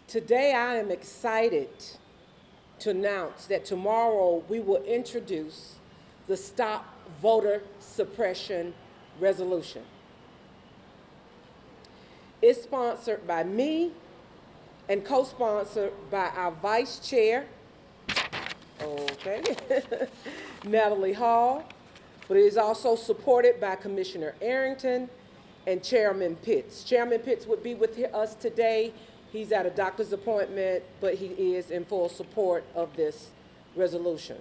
Today I am excited to announce that tomorrow we will introduce the Stop Voter Suppression Resolution. It's sponsored by me and co-sponsored by our Vice Chair, Natalie Hall, but it is also supported by Commissioner Arrington and Chairman Pitts. Chairman Pitts would be with us today. He's at a doctor's appointment, but he is in full support of this resolution.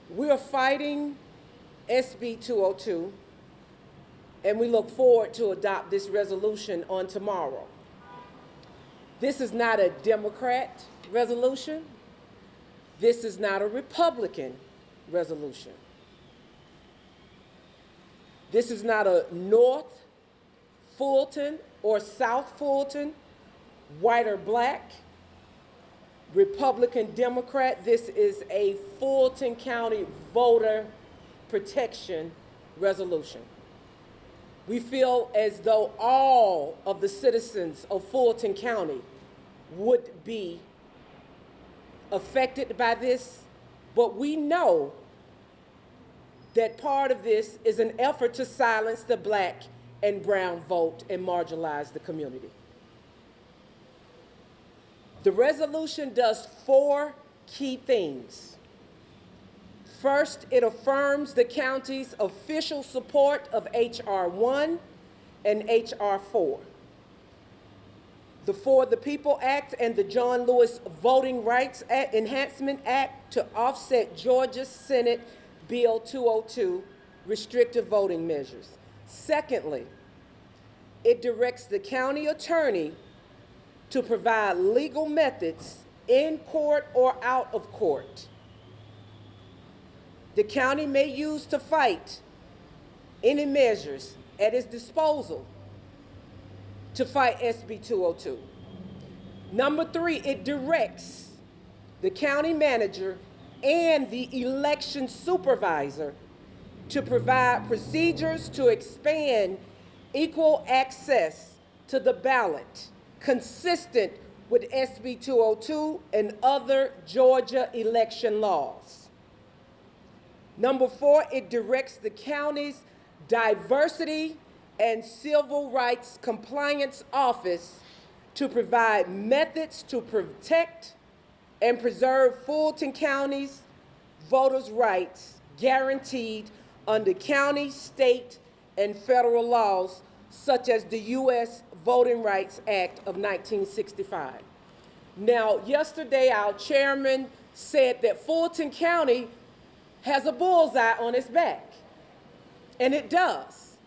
We are fighting SB202, and we look forward to adopt this resolution on tomorrow. This is not a Democrat resolution. This is not a Republican resolution. This is not a North Fulton or South Fulton, white or black, Republican, Democrat. This is a Fulton County voter protection resolution. We feel as though all of the citizens of Fulton County would be affected by this, but we know that part of this is an effort to silence the black and brown vote and marginalize the community. The resolution does four key things. First, it affirms the county's official support of H.R. 1 and H.R. 4. The For the People Act and the John Lewis Voting Rights Enhancement Act to offset Georgia Senate Bill 202, restrictive voting measures. Secondly, it directs the county attorney to provide legal methods in court or out of court the county may use to fight any measures at its disposal to fight SB 202. Number three, it directs the county manager and the election supervisor to provide procedures to expand equal access to the ballot consistent with SB 202 and other Georgia election laws. Number four, it directs the county's Diversity and Civil Rights Compliance Office to provide methods to protect and preserve Fulton County's voters' rights guaranteed under county, state, and federal laws such as the U.S. Voting Rights Act of 1965. Now, yesterday our chairman said that Fulton County has a bullseye on its back, and it does,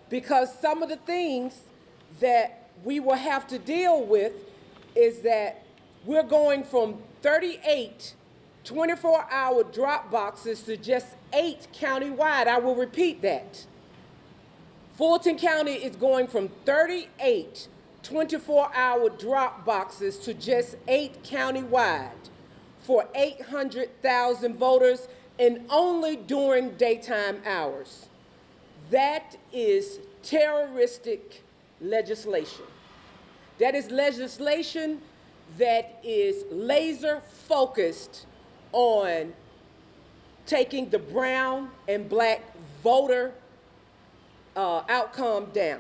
because some of the things that we will have to deal with is that we're going from 38 24-hour drop boxes to just 8 countywide. I will repeat that. Fulton County is going from 38 24-hour drop boxes to just 8 countywide for 800,000 voters and only during daytime hours. That is terroristic legislation. That is legislation that is laser focused on taking the brown and black voter outcome down.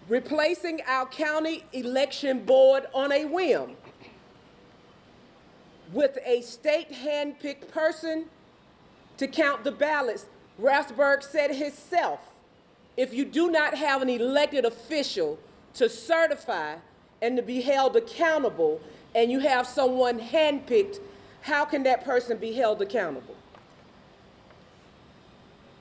Replacing our county election board on a whim with a state handpicked person to count the ballots. Rasberg said himself, if you do not have an elected official to certify and to be held accountable, and you have someone handpicked, how can that person be held accountable?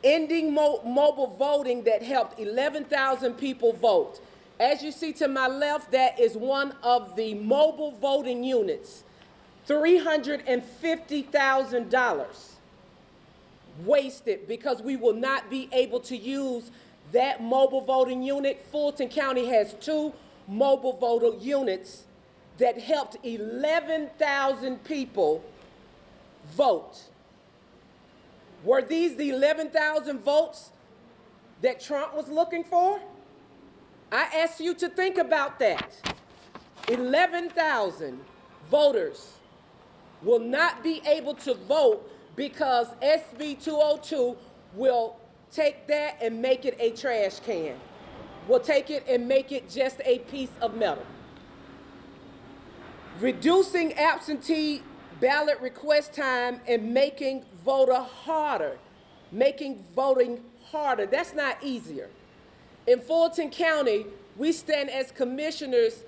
Ending mobile voting that helped 11,000 people vote. As you see to my left, that is one of the mobile voting units. $350,000 wasted because we will not be able to use that mobile voting unit. Fulton County has 2 mobile voter units that helped 11,000 people vote. Were these the 11,000 votes that Trump was looking for? I ask you to think about that. 11,000 voters will not be able to vote because SB202 will take that and make it a trash can. Will take it and make it just a piece of metal. Reducing absentee ballot request time and making voting harder. That's not easier. In Fulton County, we stand as commissioners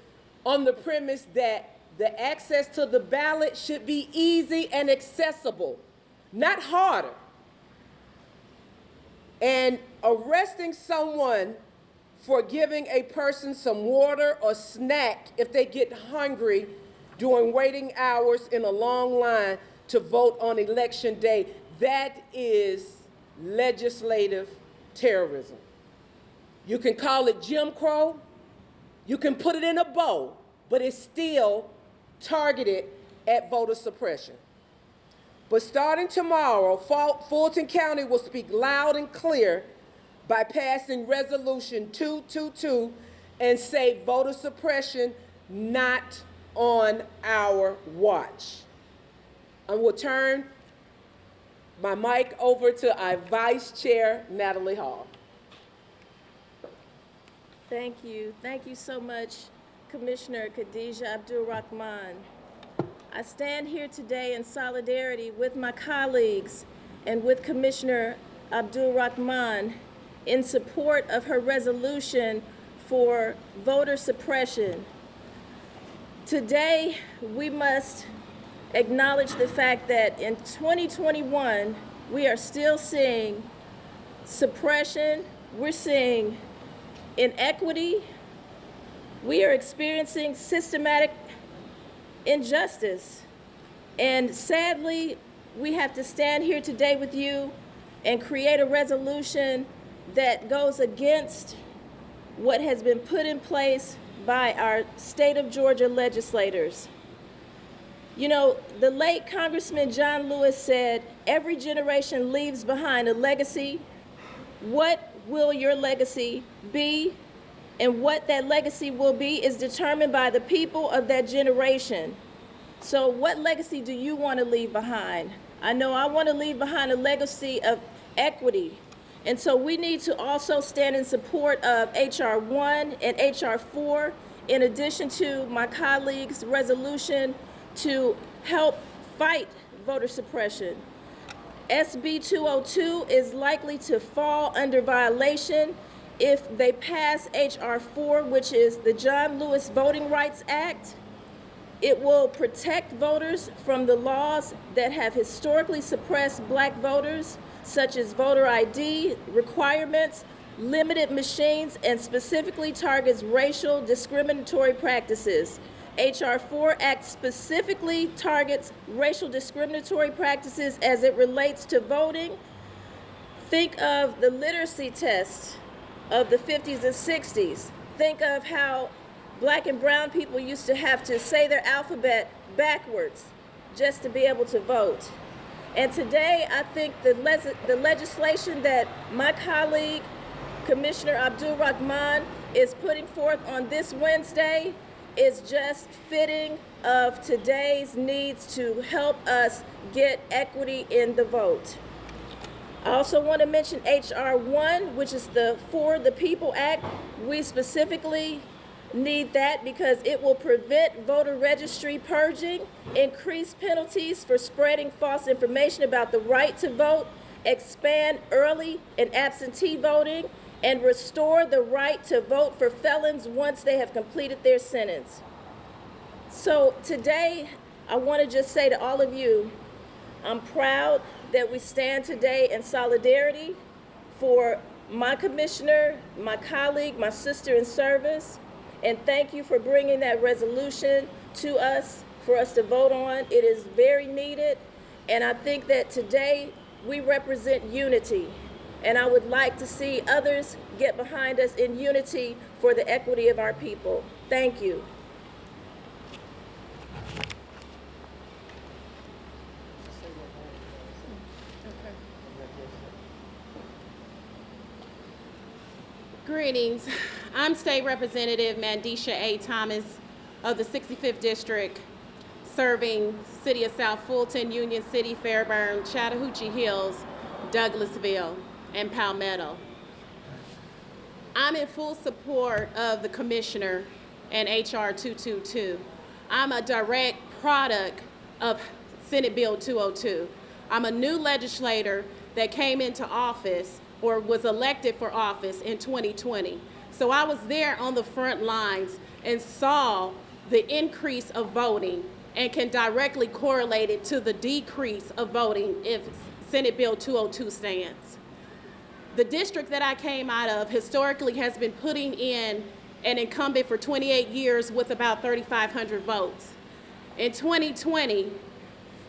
on the premise that the access to the ballot should be easy and accessible, not harder. And arresting someone for giving a person some water or snack if they get hungry during waiting hours in a long line to vote on election day, that is legislative terrorism. You can call it Jim Crow, you can put it in a bow, but it's still targeted at voter suppression. But starting tomorrow, Fulton County will speak loud and clear by passing Resolution 222 and say voter suppression not on our watch. I will turn my mic over to our Vice Chair, Natalie Hall. Thank you. Thank you so much, Commissioner Khadija Abdul-Rahman. I stand here today in solidarity with my colleagues and with Commissioner Abdul-Rahman in support of her resolution for voter suppression. Today, we must acknowledge the fact that in 2021, we are still seeing suppression, we're seeing inequity, we are experiencing systematic injustice. And sadly, we have to stand here today with you and create a resolution that goes against what has been put in place by our state of Georgia legislators. You know, the late Congressman John Lewis said, "Every generation leaves behind a legacy. What will your legacy be? And what that legacy will be is determined by the people of that generation." So what legacy do you want to leave behind? I know I want to leave behind a legacy of equity. And so we need to also stand in support of H.R. 1 and H.R. 4, in addition to my colleagues' resolution to help fight voter suppression. SB 202 is likely to fall under violation if they pass H.R. 4, which is the John Lewis Voting Rights Act. It will protect voters from the laws that have historically suppressed black voters, such as voter ID requirements, limited machines, and specifically targets racial discriminatory practices. H.R. 4 Act specifically targets racial discriminatory practices as it relates to voting. Think of the literacy tests of the 50s and 60s. Think of how black and brown people used to have to say their alphabet backwards just to be able to vote. And today, I think the legislation that my colleague, Commissioner Abdul-Rahman, is putting forth on this Wednesday is just fitting of today's needs to help us get equity in the vote. I also want to mention H.R. 1, which is the For the People Act. We specifically need that because it will prevent voter registry purging, increase penalties for spreading false information about the right to vote, expand early and absentee voting, and restore the right to vote for felons once they have completed their sentence. So today, I want to just say to all of you, I'm proud that we stand today in solidarity for my commissioner, my colleague, my sister in service, and thank you for bringing that resolution to us for us to vote on. It is very needed, and I think that today we represent unity, and I would like to see others get behind us in unity for the equity of our people. Thank you. Greetings. I'm State Representative Mandisha A. Thomas of the 65th District, serving City of South Fulton, Union City, Fairburn, Chattahoochee Hills, Douglasville, and Palmetto. I'm in full support of the Commissioner and HR 222. I'm a direct product of Senate Bill 202. I'm a new legislator that came into office or was elected for office in 2020. So I was there on the front lines and saw the increase of voting and can directly correlate it to the decrease of voting if Senate Bill 202 stands. The district that I came out of historically has been putting in an incumbent for 28 years with about 3,500 votes. In 2020,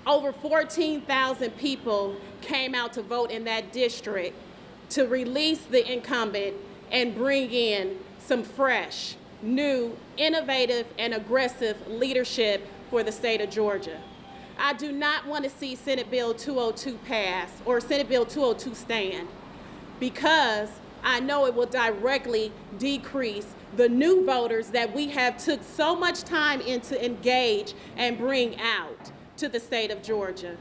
over 14,000 people came out to vote in that district to release the incumbent and bring in some fresh, new, innovative, and aggressive leadership for the state of Georgia. I do not want to see Senate Bill 202 pass or Senate Bill 202 stand, because I know it will directly decrease the new voters that we have took so much time into engage and bring out to the state of Georgia.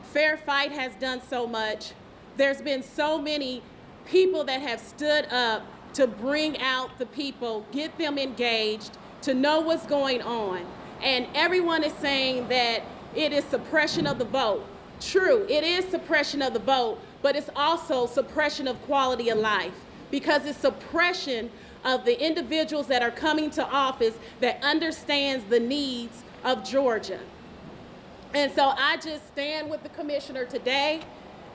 Fair Fight has done so much. There's been so many people that have stood up to bring out the people, get them engaged, to know what's going on. And everyone is saying that it is suppression of the vote. True, it is suppression of the vote, but it's also suppression of quality of life, because it's suppression of the individuals that are coming to office that understands the needs of Georgia. And so I just stand with the commissioner today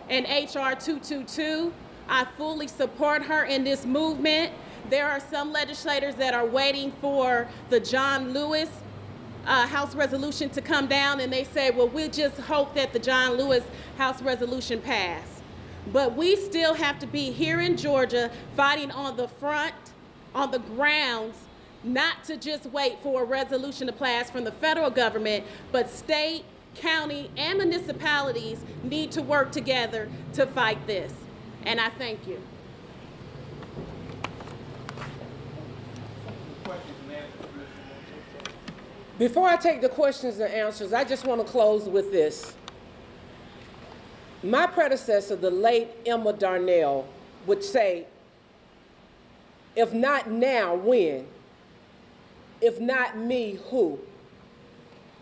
and HR 222. I fully support her in this movement. There are some legislators that are waiting for the John Lewis House resolution to come down, and they say, well, we'll just hope that the John Lewis House resolution pass. But we still have to be here in Georgia fighting on the front, on the grounds, not to just wait for a resolution to pass from the federal government, but state, county, and municipalities need to work together to fight this. And I thank you. Before I take the questions and answers, I just want to close with this. My predecessor, the late Emma Darnell, would say, if not now, when? If not me, who?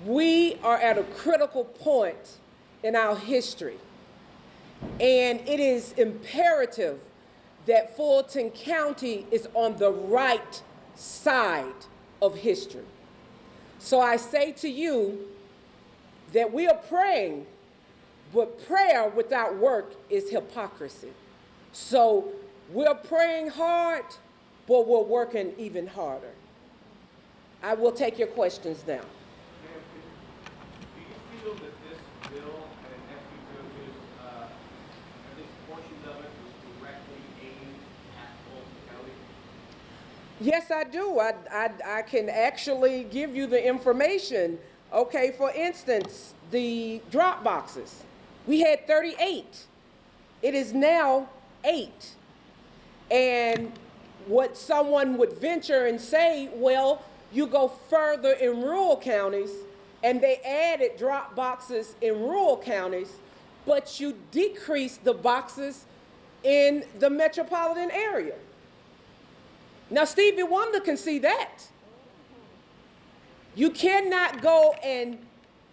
We are at a critical point in our history, and it is imperative that Fulton County is on the right side of history. So I say to you that we are praying, but prayer without work is hypocrisy. So we're praying hard, but we're working even harder. I will take your questions now. Do you feel that this bill and SB202, at least portions of it, was directly aimed at Fulton County? Yes, I do. I can actually give you the information. Okay, for instance, the drop boxes. We had 38. It is now 8. And what someone would venture and say, well, you go further in rural counties, and they added drop boxes in rural counties, but you decrease the boxes in the metropolitan area. Now, Stevie Wonder can see that. You cannot go and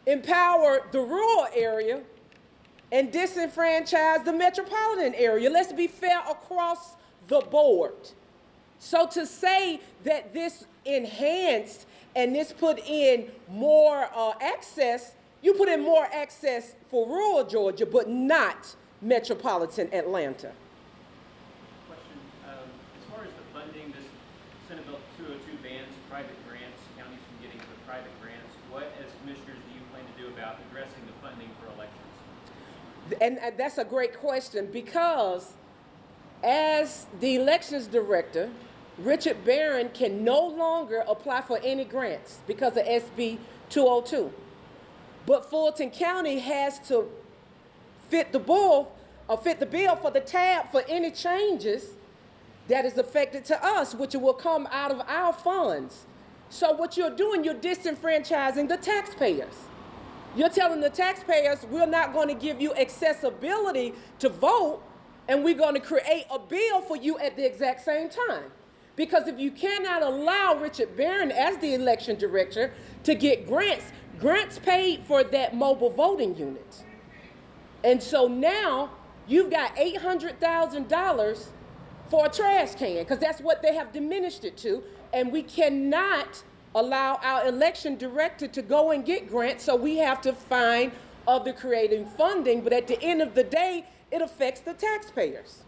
empower the rural area and disenfranchise the metropolitan area. Let's be fair across the board. So to say that this enhanced and this put in more access, you put in more access for rural Georgia, but not metropolitan Atlanta. Question, as far as the funding, this Senate Bill 202 bans private grants, counties from getting the private grants. What, as commissioners, do you plan to do about addressing the funding for elections? And that's a great question, because as the elections director, Richard Barron can no longer apply for any grants because of SB 202. But Fulton County has to fit the bill for the tab for any changes that is affected to us, which will come out of our funds. So what you're doing, you're disenfranchising the taxpayers. You're telling the taxpayers, we're not going to give you accessibility to vote, and we're going to create a bill for you at the exact same time. Because if you cannot allow Richard Barron as the election director to get grants paid for that mobile voting unit. And so now you've got $800,000 for a trash can, because that's what they have diminished it to, and we cannot allow our election director to go and get grants, so we have to find other creative funding, but at the end of the day, it affects the taxpayers.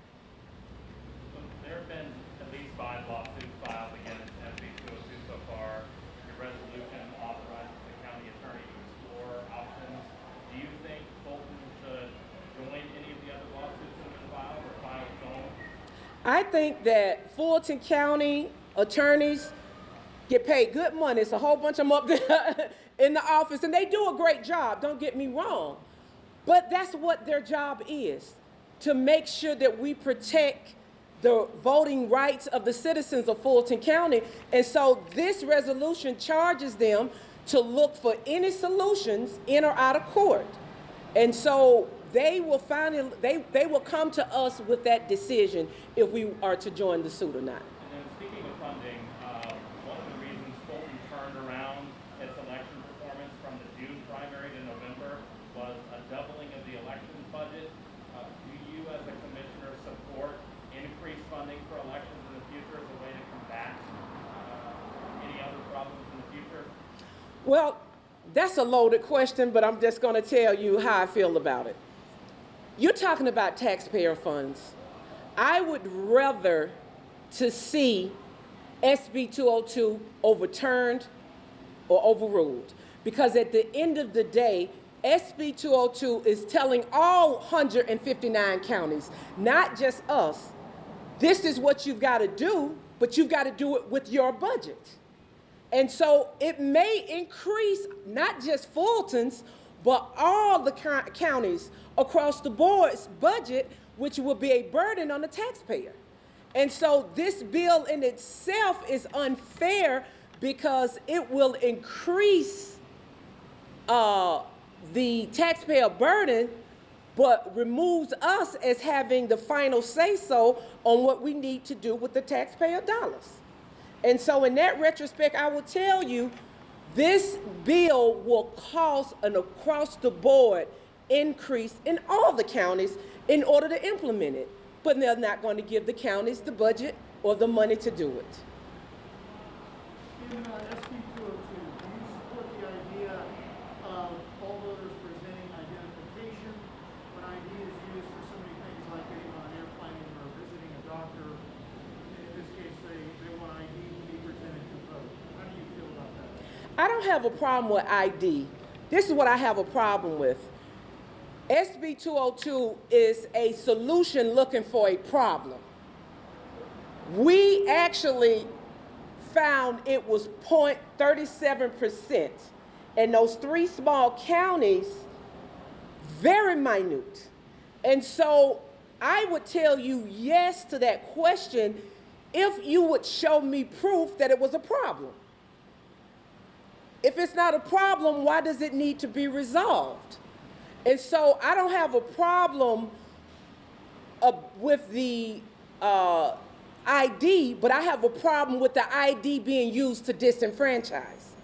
There have been at least 5 lawsuits filed against SB202 so far. The resolution authorizes the county attorney to explore options. Do you think Fulton should join any of the other lawsuits that have been filed or file its own? I think that Fulton County attorneys get paid good money. It's a whole bunch of them up there in the office, and they do a great job, don't get me wrong. But that's what their job is, to make sure that we protect the voting rights of the citizens of Fulton County. And so this resolution charges them to look for any solutions in or out of court. And so they will finally, they will come to us with that decision if we are to join the suit or not. And then speaking of funding, one of the reasons Fulton turned around its election performance from the June primary to November was a doubling of the election budget. Do you as a commissioner support increased funding for elections in the future as a way to combat any other problems in the future? Well, that's a loaded question, but I'm just going to tell you how I feel about it. You're talking about taxpayer funds. I would rather to see SB202 overturned or overruled, because at the end of the day, SB202 is telling all 159 counties, not just us, this is what you've got to do, but you've got to do it with your budget. And so it may increase not just Fulton's, but all the counties across the board's budget, which will be a burden on the taxpayer. And so this bill in itself is unfair because it will increase the taxpayer burden, but removes us as having the final say-so on what we need to do with the taxpayer dollars. And so in that retrospect, I will tell you, this bill will cause an across-the-board increase in all the counties in order to implement it. But they're not going to give the counties the budget or the money to do it. In SB202, do you support the idea of all voters presenting identification when ID is used for so many things like getting on an airplane or visiting a doctor? In this case, they want ID to be presented to vote. How do you feel about that? I don't have a problem with ID. This is what I have a problem with. SB202 is a solution looking for a problem. We actually found it was 0.37%. And those 3 small counties, very minute. And so I would tell you yes to that question if you would show me proof that it was a problem. If it's not a problem, why does it need to be resolved? And so I don't have a problem with the ID, but I have a problem with the ID being used to disenfranchise.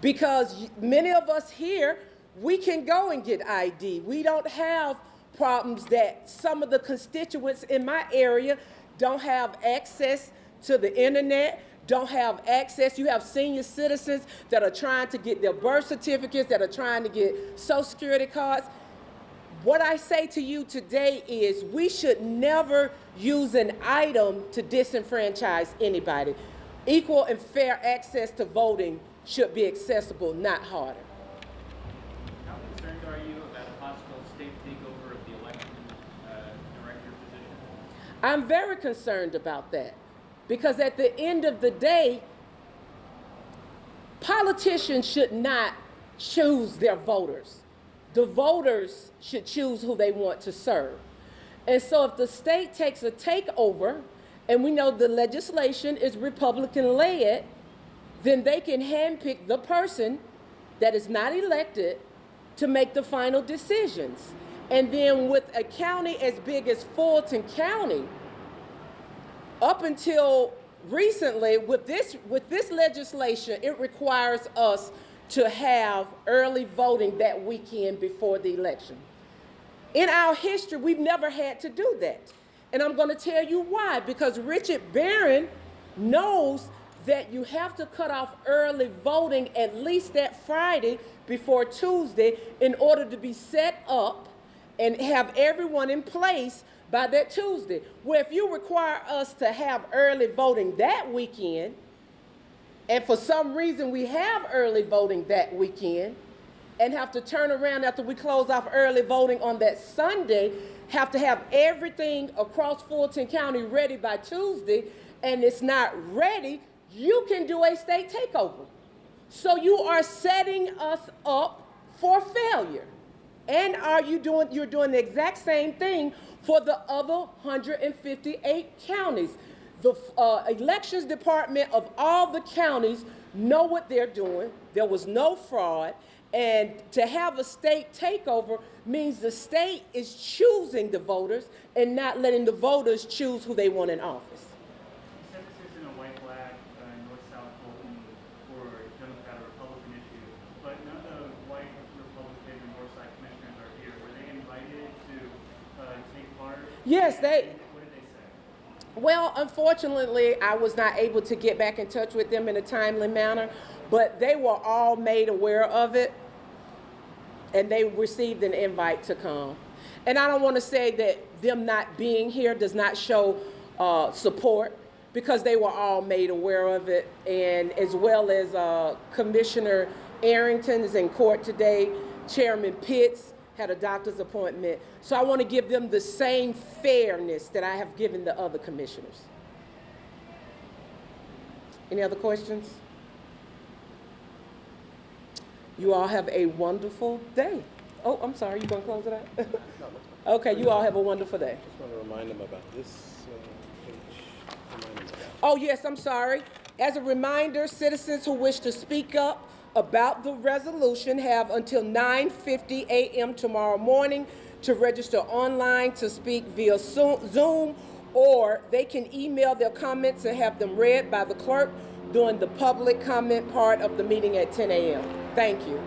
Because many of us here, we can go and get ID. We don't have problems that some of the constituents in my area don't have access to the internet, don't have access. You have senior citizens that are trying to get their birth certificates, that are trying to get Social Security cards. What I say to you today is we should never use an item to disenfranchise anybody. Equal and fair access to voting should be accessible, not harder. How concerned are you about a possible state takeover of the election director position? I'm very concerned about that. Because at the end of the day, politicians should not choose their voters. The voters should choose who they want to serve. And so if the state takes a takeover, and we know the legislation is Republican-led, then they can handpick the person that is not elected to make the final decisions. And then with a county as big as Fulton County, up until recently, with this legislation, it requires us to have early voting that weekend before the election. In our history, we've never had to do that. And I'm going to tell you why. Because Richard Barron knows that you have to cut off early voting at least that Friday before Tuesday in order to be set up and have everyone in place by that Tuesday. Where if you require us to have early voting that weekend, and for some reason we have early voting that weekend, and have to turn around after we close off early voting on that Sunday, have to have everything across Fulton County ready by Tuesday, and it's not ready, you can do a state takeover. So you are setting us up for failure. And you're doing the exact same thing for the other 158 counties. The elections department of all the counties know what they're doing. There was no fraud. And to have a state takeover means the state is choosing the voters and not letting the voters choose who they want in office. You said this isn't a white flag north-south Fulton or Democrat or Republican issue, but none of the white Republican and north-side commissioners are here. Were they invited to take part? Yes, What did they say? Well, unfortunately, I was not able to get back in touch with them in a timely manner, but they were all made aware of it, and they received an invite to come. And I don't want to say that them not being here does not show support, because they were all made aware of it, and as well as Commissioner Arrington is in court today, Chairman Pitts had a doctor's appointment. So I want to give them the same fairness that I have given the other commissioners. Any other questions? You all have a wonderful day. Oh, I'm sorry, you gonna close it out? Okay, you all have a wonderful day. Just want to remind them about this page. Remind them about it. Oh, yes, I'm sorry. As a reminder, citizens who wish to speak up about the resolution have until 9:50 a.m. tomorrow morning to register online to speak via Zoom, or they can email their comments and have them read by the clerk during the public comment part of the meeting at 10 a.m. Thank you.